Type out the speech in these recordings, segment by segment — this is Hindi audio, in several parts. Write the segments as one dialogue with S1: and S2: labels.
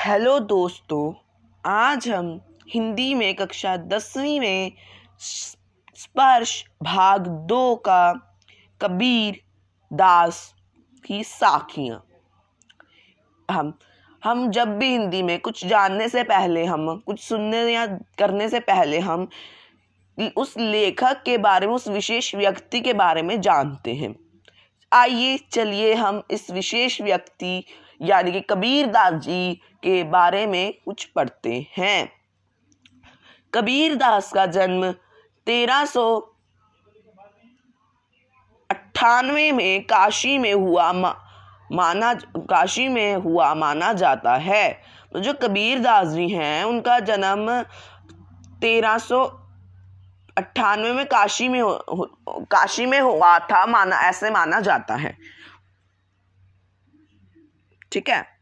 S1: हेलो दोस्तों, आज हम हिंदी में कक्षा 10वीं में स्पर्श भाग 2 का कबीर दास की साखियाँ। हम जब भी हिंदी में कुछ जानने से पहले, हम कुछ सुनने या करने से पहले हम उस लेखक के बारे में, उस विशेष व्यक्ति के बारे में जानते हैं। आइए चलिए हम इस विशेष व्यक्ति यानी कि कबीर दास जी के बारे में कुछ पढ़ते हैं। कबीर दास का जन्म 1398 में काशी में हुआ माना जाता है। तो जो कबीर दास जी हैं उनका जन्म 1398 में काशी में हुआ था, ऐसे माना जाता है। ठीक है।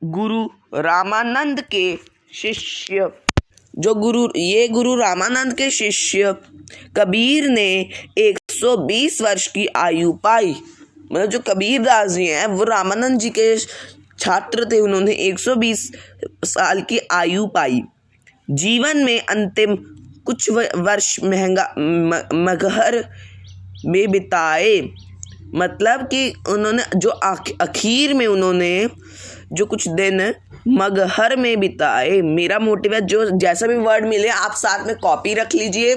S1: गुरु रामानंद के शिष्य गुरु रामानंद के शिष्य कबीर ने 120 वर्ष की आयु पाई। मतलब जो कबीर दास जी हैं वो रामानंद जी के छात्र थे। उन्होंने 120 साल की आयु पाई। जीवन में अंतिम कुछ वर्ष मगहर में बिताए। मतलब कि उन्होंने जो आखिर में उन्होंने जो कुछ दिन मगहर में बिताए। मेरा मोटिव है, जो जैसा भी वर्ड मिले आप साथ में कॉपी रख लीजिए,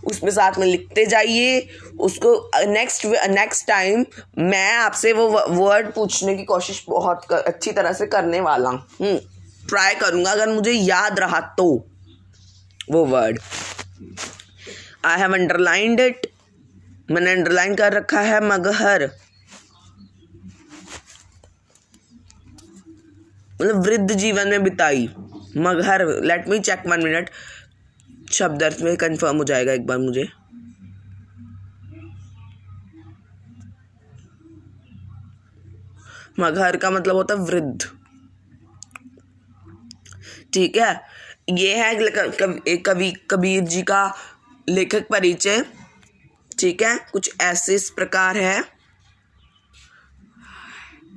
S1: उसमें साथ में लिखते जाइए। उसको नेक्स्ट टाइम मैं आपसे वो वर्ड पूछने की कोशिश बहुत अच्छी तरह से करने वाला हूँ। ट्राई करूँगा अगर मुझे याद रहा तो वो word. I have underlined it. मैंने अंडरलाइन कर रखा है मगहर, मतलब वृद्ध जीवन में बिताई। Maghar, let me check 1 minute, शब्द अर्थ में कंफर्म हो जाएगा एक बार मुझे। मगहर का मतलब होता है वृद्ध। ठीक है। ये है कबीर जी का लेखक परिचय। ठीक है। कुछ ऐसे इस प्रकार है।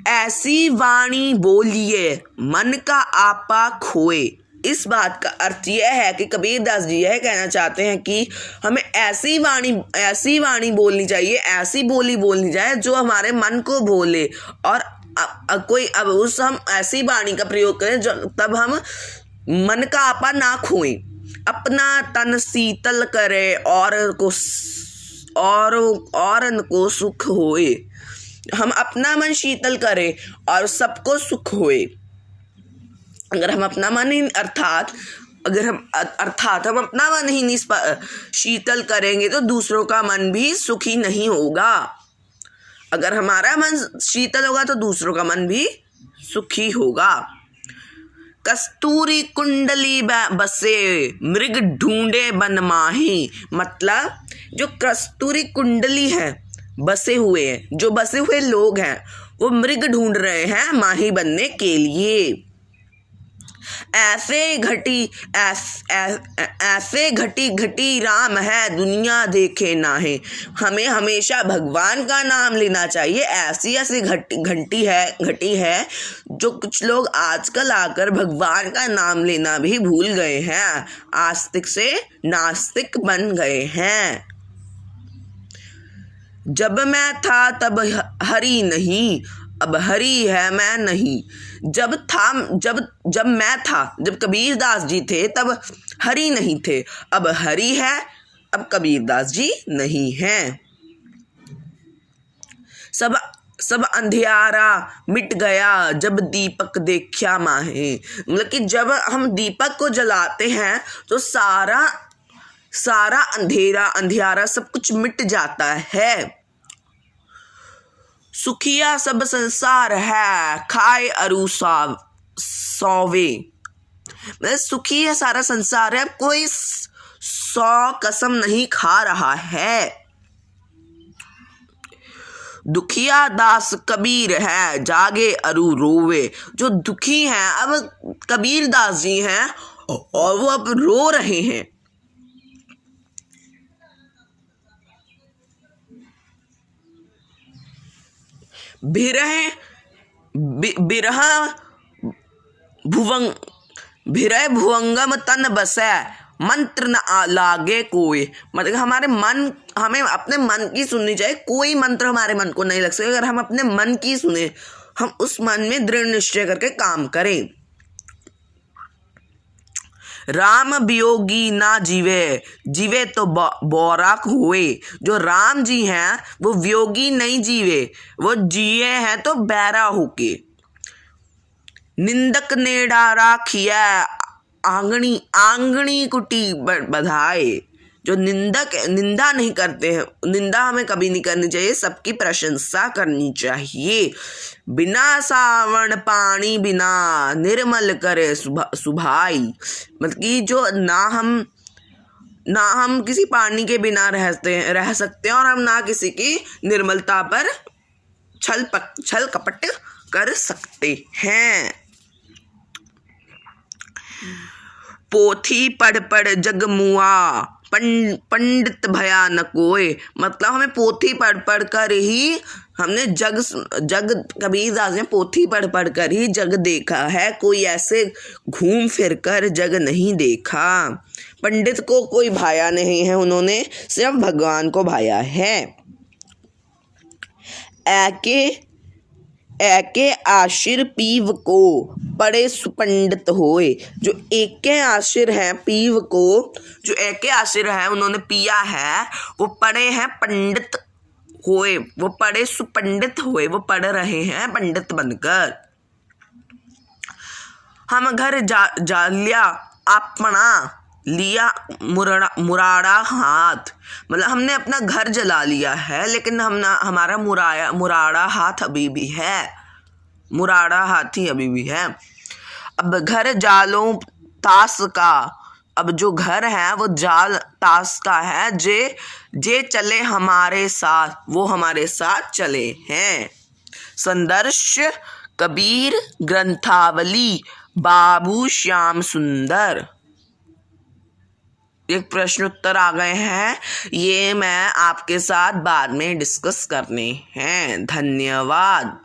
S1: ऐसी वाणी बोलिए मन का आपा खोए। इस बात का अर्थ यह है कि कबीर दास जी यह कहना चाहते हैं कि हमें ऐसी वाणी बोलनी चाहिए, ऐसी बोली बोलनी चाहिए जो हमारे मन को भोले। और हम ऐसी वाणी का प्रयोग करें जो तब हम मन का आपा ना खोएं, अपना तन शीतल करे और को सुख होए। हम अपना मन शीतल करें और सबको सुख होए। अगर हम अपना मन ही अर्थात हम अपना मन ही शीतल करेंगे तो दूसरों का मन भी सुखी नहीं होगा। अगर हमारा मन शीतल होगा तो दूसरों का मन भी सुखी होगा। कस्तूरी कुंडली बसे मृग ढूंढे बन माही। मतलब जो कस्तूरी कुंडली है, जो बसे हुए लोग हैं वो मृग ढूंढ रहे हैं माही बनने के लिए। ऐसे घटी राम है दुनिया देखे नाहे। हमें हमेशा भगवान का नाम लेना चाहिए। ऐसी घटी है जो कुछ लोग आजकल आकर भगवान का नाम लेना भी भूल गए हैं, आस्तिक से नास्तिक बन गए हैं। जब मैं था तब हरि नहीं, अब हरि है मैं नहीं। जब मैं था, जब कबीर दास जी थे तब हरि नहीं थे, अब हरि है, अब कबीर दास जी नहीं हैं। सब अंधियारा मिट गया जब दीपक देखा माहे। मतलब कि जब हम दीपक को जलाते हैं तो सारा अंधियारा सब कुछ मिट जाता है। सुखिया सब संसार है खाए अरु सौवे। मतलब सुखी है सारा संसार है, कोई 100 कसम नहीं खा रहा है। दुखिया दास कबीर है जागे अरु रोवे। जो दुखी हैं अब कबीर दास जी हैं और वो अब रो रहे हैं। बिरह बिरह भुवंग भिरय भुवंगम तन बसै मंत्र न लागे कोई। मतलब हमें अपने मन की सुननी चाहिए, कोई मंत्र हमारे मन को नहीं लग सके। अगर हम अपने मन की सुने, हम उस मन में दृढ़ निश्चय करके काम करें। राम वियोगी ना जीवे, जीवे तो बौराक हुए। जो राम जी हैं वो वियोगी नहीं जीवे, वो जिए हैं तो बैरा होके। निंदक ने डारा खिया, आंगनी कुटी बधाए। जो निंदा नहीं करते हैं, निंदा हमें कभी नहीं करनी चाहिए, सबकी प्रशंसा करनी चाहिए। बिना सावण पानी बिना निर्मल करे सुभाई। मतलब कि जो ना हम किसी पानी के बिना रह सकते हैं, और हम ना किसी की निर्मलता पर छल कपट कर सकते हैं। पोथी पढ़ जग मुआ, पंडित भया न कोय। मतलब हमें पोथी पढ़ कर ही हमने जग कबीरदास ने पोथी पढ़ कर ही जग देखा है, कोई ऐसे घूम फिर कर जग नहीं देखा। पंडित को कोई भाया नहीं है, उन्होंने सिर्फ भगवान को भाया है। एके आशिर पीव को पड़े सुपंडित होए। जो एके आशिर हैं पीव को, जो एके आशिर है उन्होंने पिया है, वो पढ़े हैं पंडित होए, वो पढ़े सुपंडित होए, वो पढ़ रहे हैं पंडित बनकर। हम घर जालिया अपना लिया मुराड़ा हाथ। मतलब हमने अपना घर जला लिया है, लेकिन हमारा मुराड़ा हाथ अभी भी है, मुराड़ा हाथ ही अभी भी है। अब घर जालों तास का, अब जो घर है वो जाल तास का है। जे चले हमारे साथ, वो हमारे साथ चले हैं। संदर्श कबीर ग्रंथावली बाबू श्याम सुंदर। एक प्रश्न उत्तर आ गए हैं, ये मैं आपके साथ बाद में डिस्कस करने हैं। धन्यवाद।